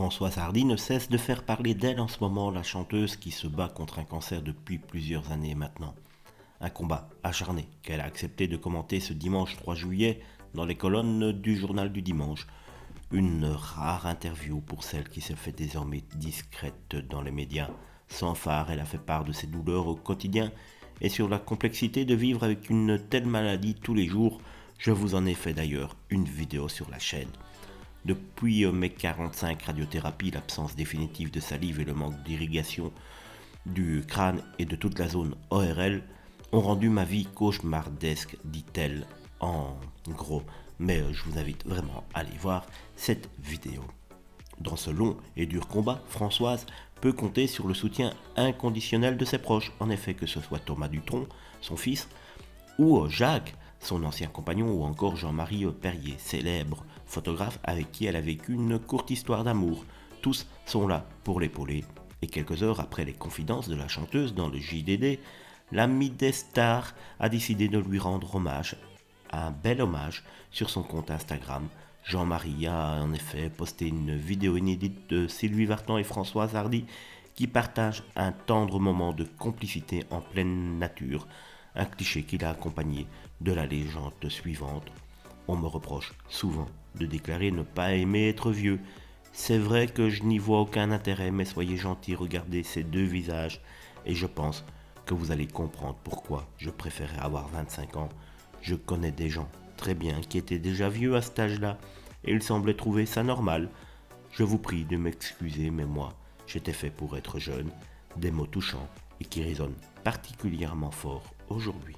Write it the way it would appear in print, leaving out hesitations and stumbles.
Françoise Hardy ne cesse de faire parler d'elle en ce moment, la chanteuse qui se bat contre un cancer depuis plusieurs années maintenant. Un combat acharné qu'elle a accepté de commenter ce dimanche 3 juillet dans les colonnes du journal du dimanche. Une rare interview pour celle qui se fait désormais discrète dans les médias. Sans phare, elle a fait part de ses douleurs au quotidien et sur la complexité de vivre avec une telle maladie tous les jours. Je vous en ai fait d'ailleurs une vidéo sur la chaîne. Depuis mai 45, radiothérapie, l'absence définitive de salive et le manque d'irrigation du crâne et de toute la zone ORL ont rendu ma vie cauchemardesque, dit-elle en gros. Mais je vous invite vraiment à aller voir cette vidéo. Dans ce long et dur combat, Françoise peut compter sur le soutien inconditionnel de ses proches. En effet, que ce soit Thomas Dutronc, son fils, ou Jacques, son ancien compagnon, ou encore Jean-Marie Perrier, célèbre photographe avec qui elle a vécu une courte histoire d'amour. Tous sont là pour l'épauler. Et quelques heures après les confidences de la chanteuse dans le JDD, l'ami des stars a décidé de lui rendre hommage, un bel hommage, sur son compte Instagram. Jean-Marie a en effet posté une vidéo inédite de Sylvie Vartan et Françoise Hardy qui partagent un tendre moment de complicité en pleine nature, un cliché qu'il a accompagné de la légende suivante. On me reproche souvent de déclarer ne pas aimer être vieux. C'est vrai que je n'y vois aucun intérêt, mais soyez gentils, regardez ces deux visages et je pense que vous allez comprendre pourquoi je préférais avoir 25 ans. Je connais des gens très bien qui étaient déjà vieux à cet âge-là et ils semblaient trouver ça normal. Je vous prie de m'excuser, mais moi, j'étais fait pour être jeune. Des mots touchants et qui résonnent particulièrement fort aujourd'hui.